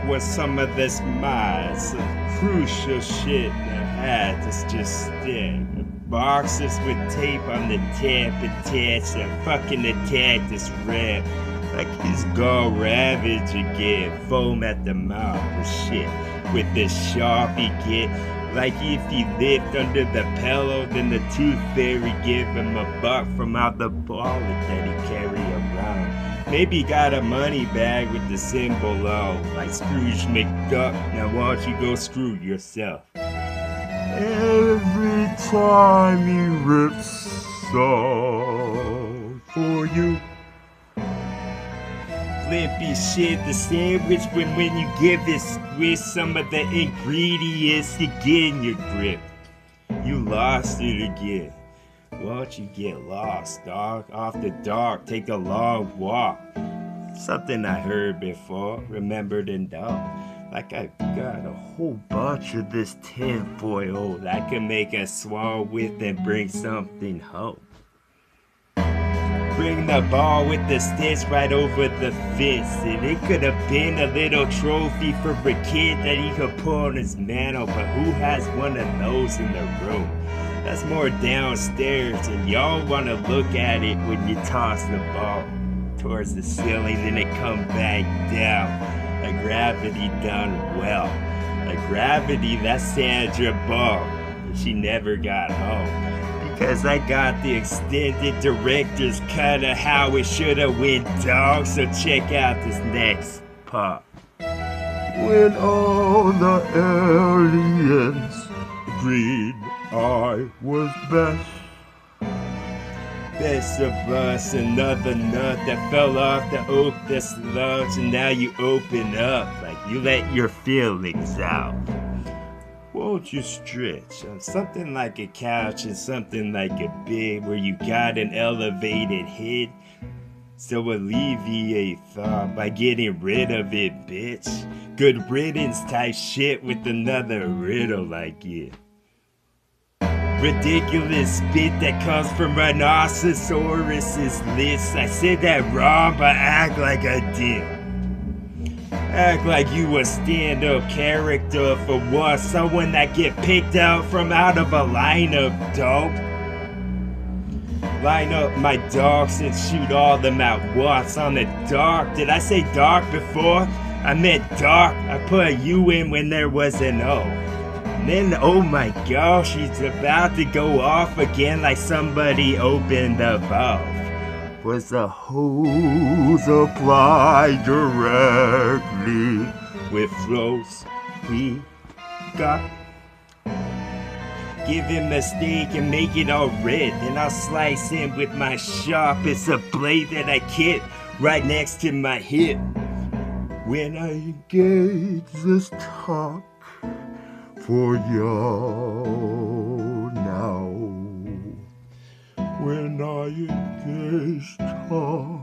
was some of this some crucial shit that had to just stick. Boxes with tape on the tip attached and fucking attacked this rep. Like he's gone ravage again, foam at the mouth and shit. With this sharpie get, like if he lived under the pillow, then the tooth fairy give him a buck from out the wallet that he carry around. Maybe got a money bag with the symbol on, like Scrooge McDuck. Now why don't you go screw yourself? Every time he rips off for you. Flippy shit, the sandwich when you give it with some of the ingredients to get in your grip. You lost it again. Why don't you get lost, dog? Off the dock, take a long walk. Something I heard before, remembered and done. Like I got a whole bunch of this tinfoil that I can make a swallow with and bring something home. Bring the ball with the stitch right over the fist, and it could have been a little trophy for a kid that he could put on his mantle, but who has one of those in the room? That's more downstairs, and y'all want to look at it when you toss the ball towards the ceiling, then it come back down. Like gravity done well. Like gravity, that's Sandra Ball, but she never got home. Because I got the extended director's cut of how it shoulda went, dog. So check out this next part. When all the aliens agreed I was best. Best of us, another nut that fell off the oak that's large, and now you open up like you let your feelings out. Won't you stretch on something like a couch and something like a bed where you got an elevated head? So alleviate thought by getting rid of it, bitch. Good riddance type shit with another riddle like it. Ridiculous spit that comes from Rhinoceros's lips. I said that wrong, but act like I did. Act like you a stand-up character for what? Someone that get picked out from out of a lineup, dope. Line up my dogs and shoot all them at once on the dark. Did I say dark before? I meant dark. I put a U in when there was an O. And then, oh my gosh, she's about to go off again like somebody opened the valve. Was the hose applied directly with flows we got? Give him a steak and make it all red, then I'll slice him with my sharpest a blade that I keep right next to my hip. When I engage this talk for you now. When I engage talk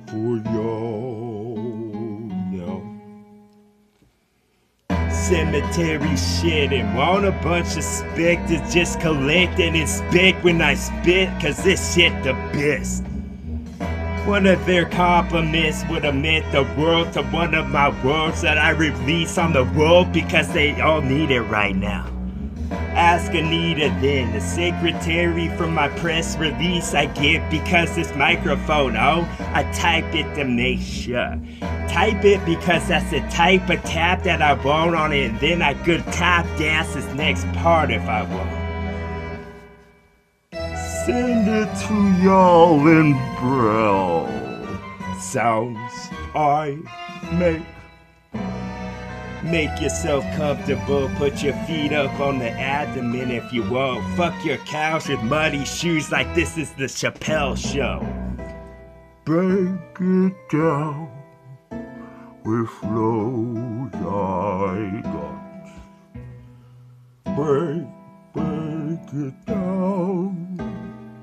for you now. Cemetery shit and want a bunch of specters just collect and inspect when I spit, cause this shit the best. One of their compliments would have meant the world to one of my words that I release on the world because they all need it right now. Ask Anita then, the secretary from my press release I get because this microphone, I type it to make sure. Type it because that's the type of tap that I want on it, and then I could tap dance this next part if I want. Send it to y'all in Braille. Sounds I make. Make yourself comfortable, put your feet up on the abdomen if you want. Fuck your couch with muddy shoes like this is the Chappelle Show. Break it down with flows I got. Break it down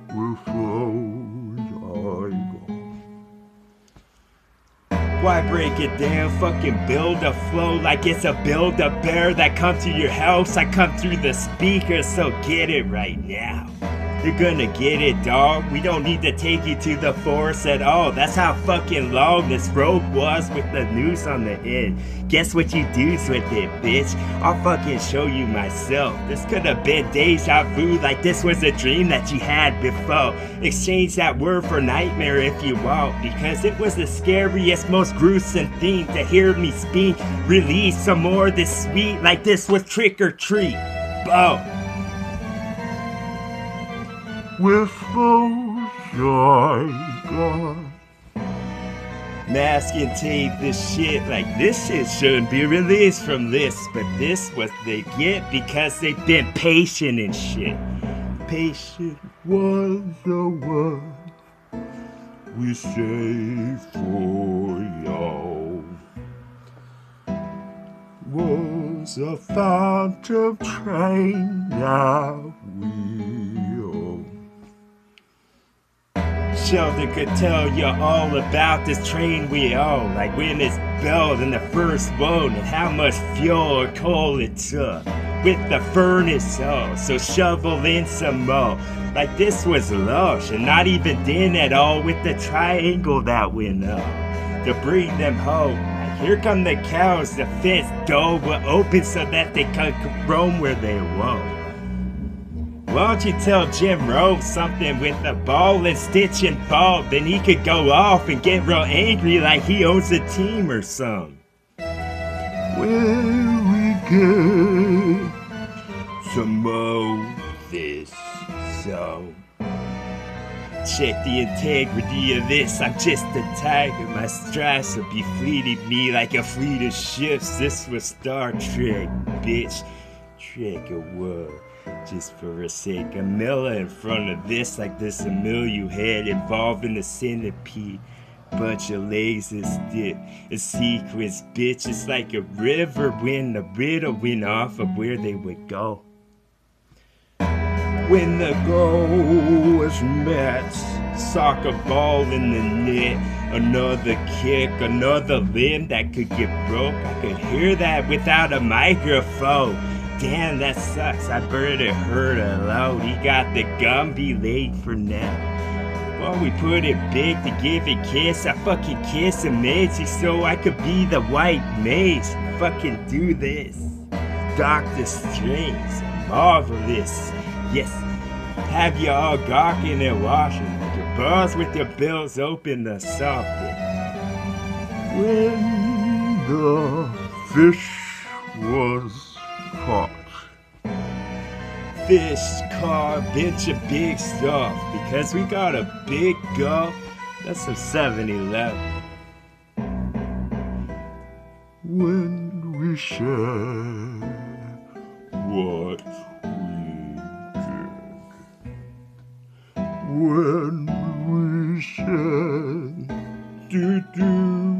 with flows I got. Why break it down? Fucking build a flow like it's a Build-A-Bear that come to your house. I come through the speakers, so get it right now. You're gonna get it, dog. We don't need to take you to the forest at all. That's how fucking long this rope was with the noose on the end. Guess what you do with it, bitch? I'll fucking show you myself. This could have been deja vu, like this was a dream that you had before. Exchange that word for nightmare if you want, because it was the scariest, most gruesome thing to hear me speak. Release some more of this sweet, like this was trick or treat. Bow. With those eyes gone. Mask and tape this shit, like this shit shouldn't be released from this, but this what they get because they've been patient and shit. Patient Was the word we say for y'all. Was a phantom train that we own. Sheldon could tell you all about this train we own, like when it's built in the first one and how much fuel or coal it took with the furnace on, so shovel in some more. Like this was lush and not even thin at all with the triangle that went up to bring them home. Like here come the cows, the fence door will open so that they can roam where they want. Why don't you tell Jim Rose something with the ball and stitch and ball, then he could go off and get real angry like he owns a team or something. Where we get Some more this song. Check the integrity of this, I'm just a tiger. My stripes will be fleeting me like a fleet of ships. This was Star Trek, bitch. Trek a word. Just for a sec, a miller in front of this, like this a mill you had involving a centipede. Bunch of legs that stick, a sequence, bitch. It's like a river when the riddle went off of where they would go. When the goal was met, soccer ball in the net, another kick, another limb that could get broke. I could hear that without a microphone. Damn, that sucks. I better heard a loud. He got the Gumby laid for now. Well, we put it big to give it kiss. I fucking kiss amazing so I could be the white mage. Fucking do this. Doctor Strange, marvelous. Yes, have you all gawking and washing like your bars with your bills open or something. when the fish was caught. Fish caught, bitch, a big stuff because we got a big gulp. That's some 7-Eleven. When we share what we did. When we share do do do.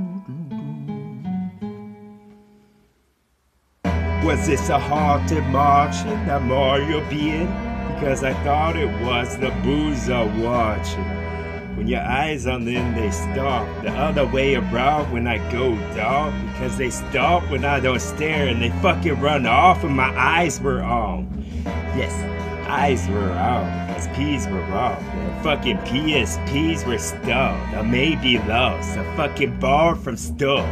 Was this a haunted Martian, a Mario being? Because I thought it was the booze I'm watching. When your eyes on them, they stop. The other way around when I go dog. Because they stop when I don't stare and they fucking run off and my eyes were on. Yes, eyes were on because P's were wrong. The fucking PSPs were stalled. Or maybe lost. A fucking bar from stove.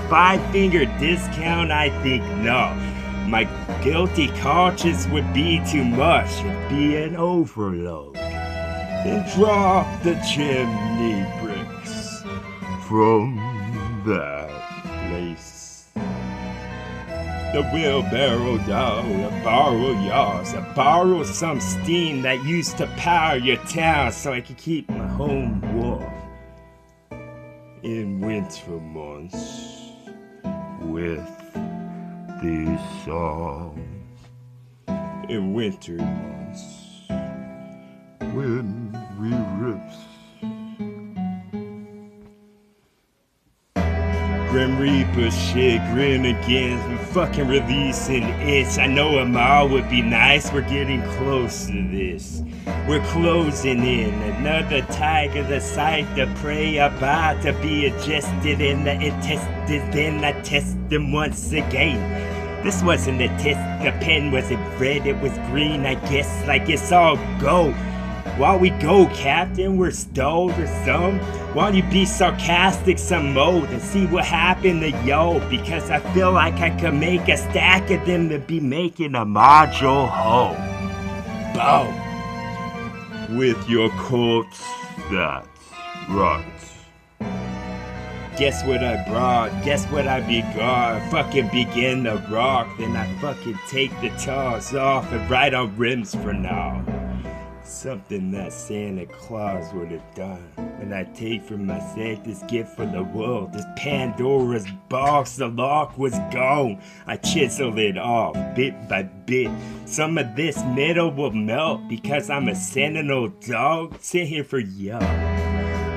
5-finger discount, I think no. My guilty conscience would be too much. It'd be an overload. And drop the chimney bricks From that place. The wheelbarrow dog, I borrow yours. I borrow some steam that used to power your town so I could keep my home warm. In winter months. with these songs. In winter months. When we rips. Grim Reaper shit, grin again. We're fucking releasing it. I know them all would be nice. We're getting close to this. We're closing in. Another tiger, the sight to prey, about to be adjusted in the intestines. Then I test them once again. This wasn't a test. The pen wasn't red, it was green. I guess like it's all go. While we go, Captain, we're stowed or some. Why don't you be sarcastic some mode and see what happened to yo? Because I feel like I could make a stack of them to be making a module home. Boom. With your corpse, that's right. Guess what I brought? Guess what I begot? I fucking begin to rock, then I fucking take the tars off and write on rims for now. Something that Santa Claus would have done. And I take from myself this gift for the world. This Pandora's box, the lock was gone. I chiseled it off, bit by bit. Some of this metal will melt because I'm a sentinel dog. Sit here for y'all.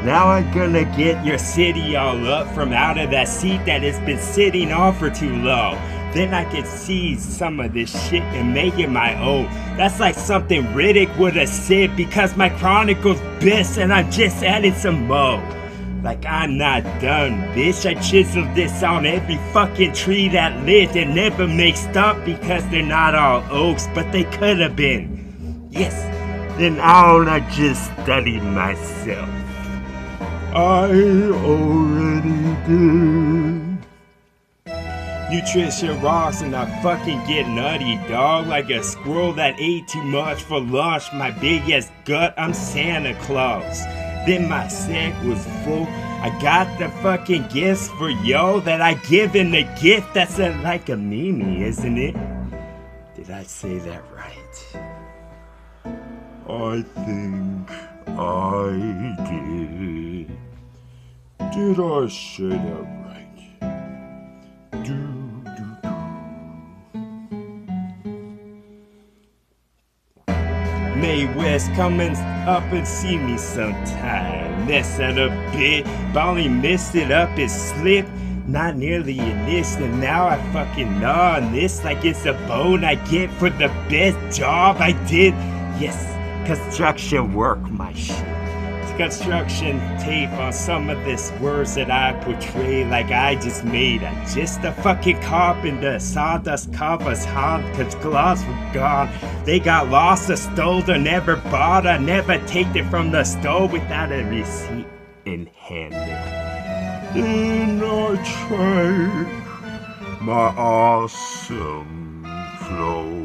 Now I'm gonna get your city all up from out of that seat that has been sitting on for too long. Then I can seize some of this shit and make it my own. That's like something Riddick would have said because my chronicle's best and I'm just adding some more. Like I'm not done, bitch. I chiseled this on every fucking tree that lived and never make stump because they're not all oaks, but they could have been. Yes, then all I just studied myself. I already did. Nutrition rocks and I fucking get nutty, dog. Like a squirrel that ate too much for lunch. My big ass gut, I'm Santa Claus. Then my sack was full. I got the fucking gifts for yo that I give in the gift. That's like a meme, isn't it? Did I say that right? I think I did. Did I say that right? Do. May West coming up and see me sometime. Mess it up a bit, but only messed it up, it slipped. Not nearly in this, and now I fucking gnaw on this like it's a bone I get for the best job I did. Yes, construction work, my shit. Construction tape on some of this words that I portray like I just made. I'm just a fucking carpenter. Sawdust covers hard cause gloves were gone. They got lost or stole or never bought. I never take it from the store without a receipt in hand. Then I take my awesome clothes.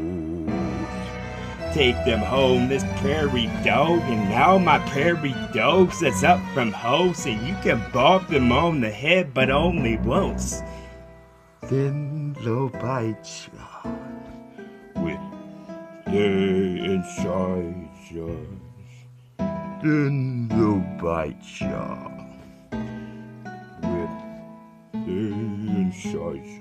Take them home, this prairie dog, and now my prairie dogs is up from hose, and you can bop them on the head, but only once. Then they'll bite ya with their incisors. Then they'll bite ya with their incisors.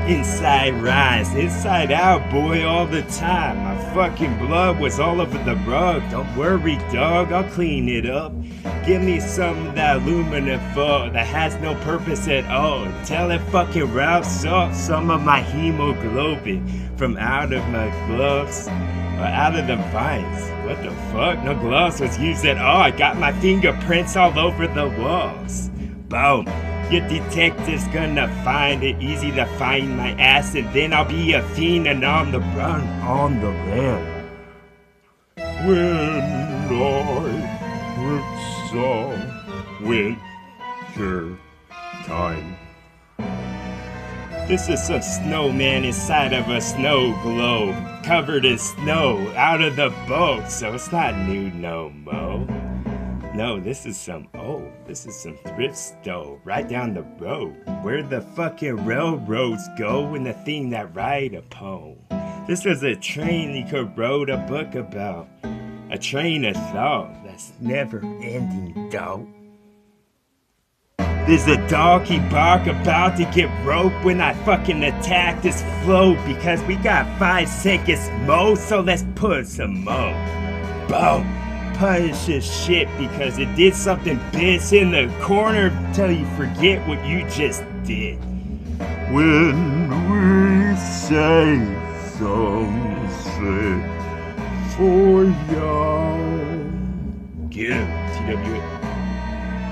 Inside rise, inside out, boy, all the time. My fucking blood was all over the rug. Don't worry, dog, I'll clean it up. Give me some of that aluminum foil that has no purpose at all. Tell it fucking Ralph suck some of my hemoglobin from out of my gloves. Or out of the vines. What the fuck? No gloves was used at all. I got my fingerprints all over the walls. Boom. Your detective's gonna find it easy to find my ass, and then I'll be a fiend and on the run, on the lam. When I saw winter time. This is some snowman inside of a snow globe, covered in snow, out of the boat, so it's not new no mo. No, this is some thrift store right down the road, where the fucking railroads go and the thing that ride upon. This was a train you could wrote a book about, a train of thought that's never ending, dog. There's a doggy bark about to get roped when I fucking attack this float because we got 5 seconds more, so let's put some more. Boom. Punish this shit because it did something bitch in the corner till you forget what you just did. When we say something for y'all. Get him, TWA.